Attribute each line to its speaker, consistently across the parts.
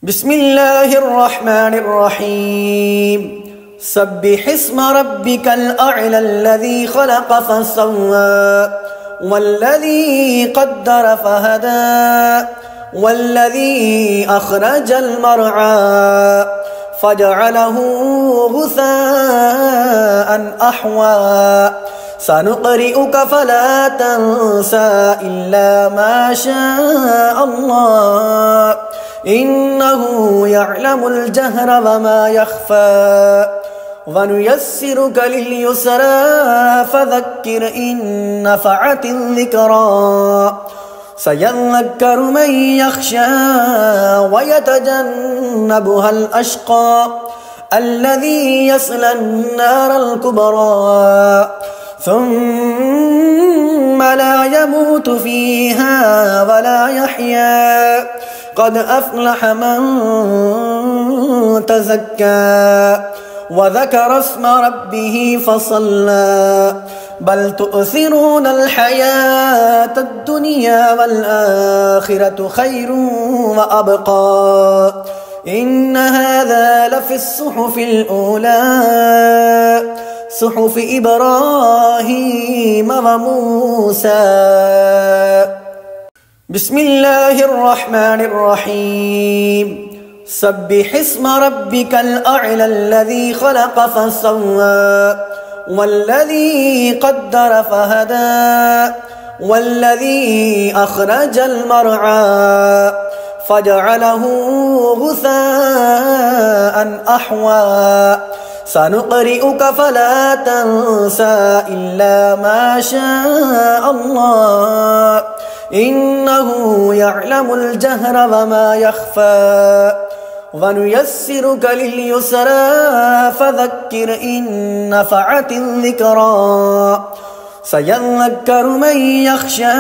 Speaker 1: بسم الله الرحمن الرحيم. سبح اسم ربك الأعلى الذي خلق فسوى والذي قدر فهدى والذي أخرج المرعى فجعله غثاء أحوى سنقرئك فلا تنسى إلا ما شاء الله إنه يعلم الجهر وما يخفى ونيسرك لليسرى فذكر إن نفعت الذكرى سيذكر من يخشى ويتجنبها الأشقى الذي يصلى النار الكبرى ثم لا يموت فيها ولا يحيا قد أفلح من تزكى وذكر اسم ربه فصلى بل تؤثرون الحياة الدنيا والآخرة خير وأبقى إن هذا لفي الصحف الأولى صحف إبراهيم وموسى. بسم الله الرحمن الرحيم. سبح اسم ربك الأعلى الذي خلق فسوى والذي قدر فهدى والذي أخرج المرعى فجعله غثاء أحوى سنقرئك فلا تنسى إلا ما شاء الله إنه يعلم الجهر وما يخفى ونيسرك لليسرى فذكر إن نفعت الذكرى سيذكر من يخشى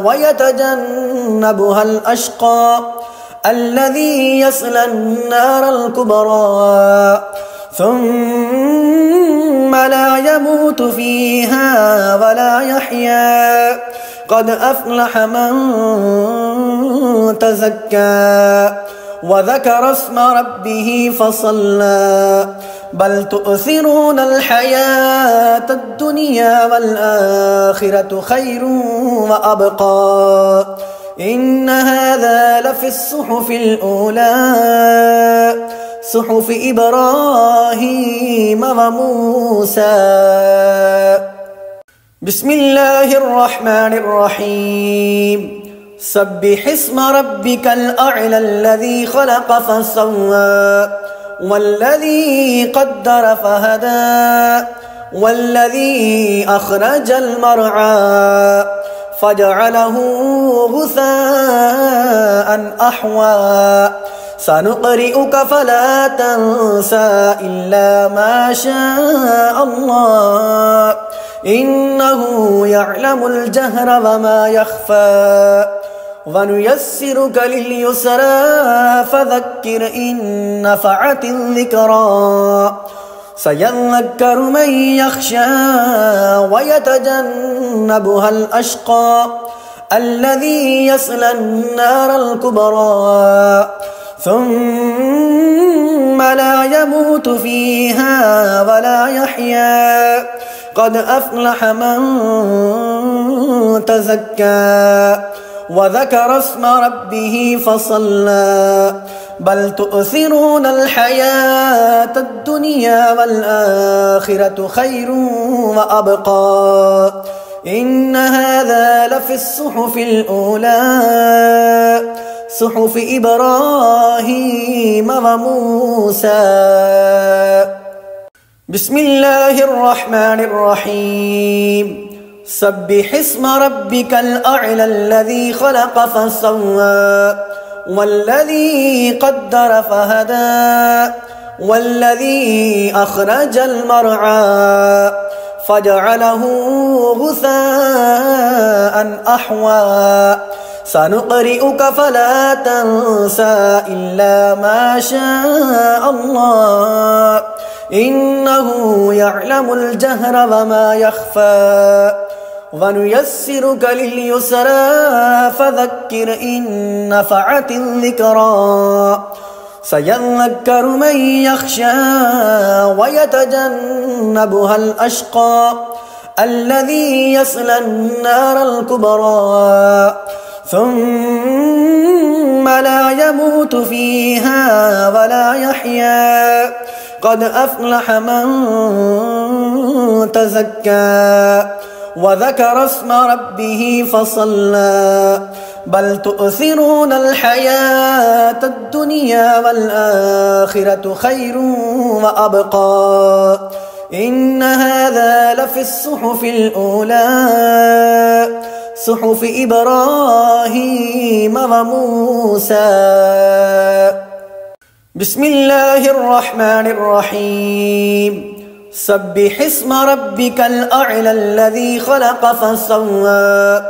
Speaker 1: ويتجنبها الأشقى الذي يصلى النار الكبرى ثم لا يموت فيها ولا يحيا قد أفلح من تزكى وذكر اسم ربه فصلى بل تؤثرون الحياة الدنيا والآخرة خير وأبقى إن هذا لفي الصحف الأولى صحف إبراهيم وموسى. بسم الله الرحمن الرحيم. سبح اسم ربك الأعلى الذي خلق فسوى والذي قدر فهدى والذي أخرج المرعى فجعله غثاء أحوى سنقرئك فلا تنسى إلا ما شاء الله إنه يعلم الجهر وما يخفى ونيسرك لليسرى فذكر إن نفعت الذكرى سيذكر من يخشى ويتجنبها الأشقى الذي يصلى النار الكبرى ثم لا يموت فيها ولا يحيا قد أفلح من تزكى وذكر اسم ربه فصلى بل تؤثرون الحياة الدنيا والآخرة خير وأبقى إن هذا لفي الصحف الأولى صحف إبراهيم وموسى. بسم الله الرحمن الرحيم. سبح اسم ربك الأعلى الذي خلق فسوى والذي قدر فهدى والذي أخرج المرعى فجعله غثاء أحوى سنقرئك فلا تنسى إلا ما شاء الله إنه يعلم الجهر وما يخفى ونيسرك لليسرى فذكر إن نفعت الذكرى سيذكر من يخشى ويتجنبها الأشقى الذي يصلى النار الكبرى ثم لا يموت فيها ولا يحيا قد أفلح من تزكى وذكر اسم ربه فصلى بل تؤثرون الحياة الدنيا والآخرة خير وأبقى إن هذا لفي الصحف الأولى صحف إبراهيم وموسى. بسم الله الرحمن الرحيم. سبح اسم ربك الأعلى الذي خلق فسوى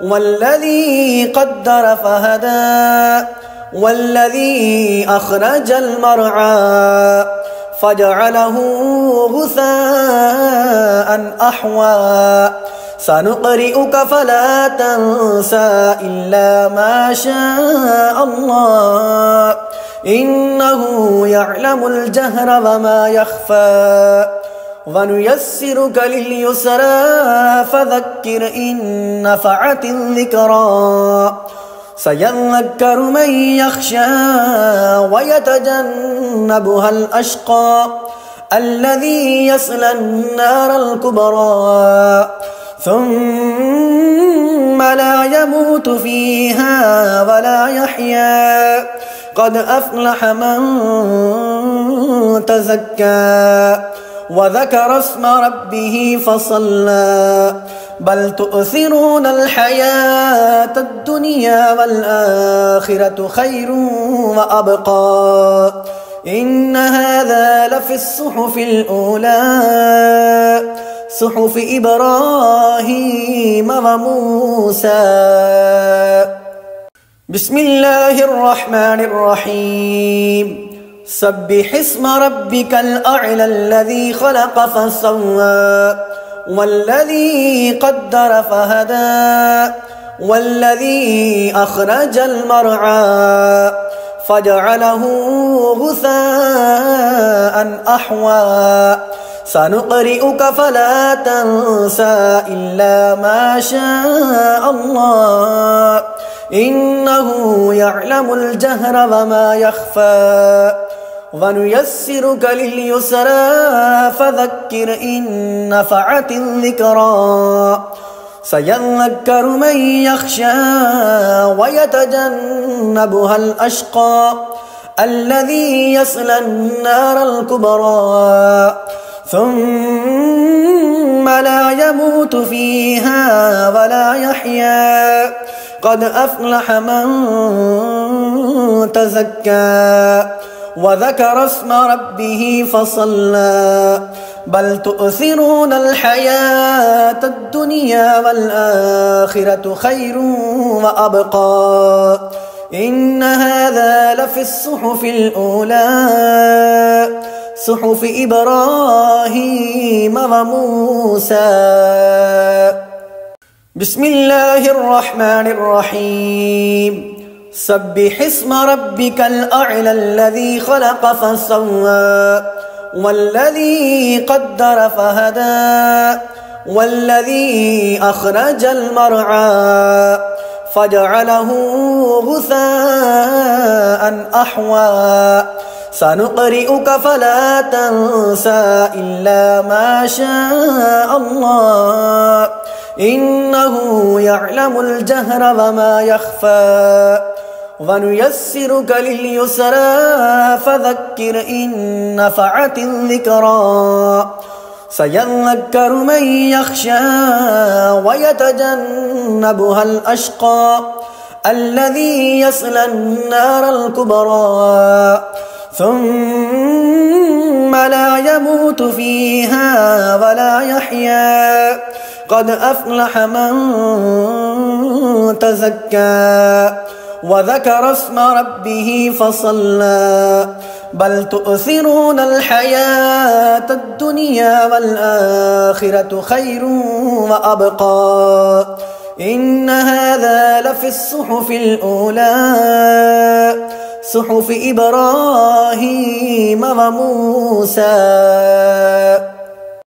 Speaker 1: والذي قدر فهدى والذي أخرج المرعى فجعله غثاء أحوى سنقرئك فلا تنسى إلا ما شاء الله إنه يعلم الجهر وما يخفى ونيسرك لليسرى فذكر إن نفعت الذكرى سيذكر من يخشى ويتجنبها الأشقى الذي يصلى النار الكبرى ثم لا يموت فيها ولا يحيا قد أفلح من تزكى وذكر اسم ربه فصلى بل تؤثرون الحياة الدنيا والآخرة خير وأبقى إن هذا لفي الصحف الأولى صحف إبراهيم وموسى. بسم الله الرحمن الرحيم. سبح اسم ربك الأعلى الذي خلق فسوى والذي قدر فهدى والذي أخرج المرعى فجعله غثاء أحوى سنقرئك فلا تنسى إلا ما شاء الله إنه يعلم الجهر وما يخفى ونيسرك لليسرى فذكر إن نفعت الذكرى سيذكر من يخشى ويتجنبها الأشقى الذي يصلى النار الكبرى ثم لا يموت فيها ولا يحيا قد أفلح من تزكى وذكر اسم ربه فصلى بل تؤثرون الحياة الدنيا والآخرة خير وأبقى إن هذا لفي الصحف الأولى صحف إبراهيم وموسى. بسم الله الرحمن الرحيم. سبح اسم ربك الأعلى الذي خلق فسوى والذي قدر فهدى والذي أخرج المرعى فجعله غثاء أحوى سنقرئك فلا تنسى إلا ما شاء الله إنه يعلم الجهر وما يخفى ونيسرك لليسرى فذكر إن نفعت الذكرى سيذكر من يخشى ويتجنبها الأشقى الذي يصلى النار الكبرى ثم لا يموت فيها ولا يحيا قد أفلح من تزكى وذكر اسم ربه فصلى بل تؤثرون الحياة الدنيا والآخرة خير وأبقى إن هذا لفي الصحف الأولى صحف إبراهيم وموسى.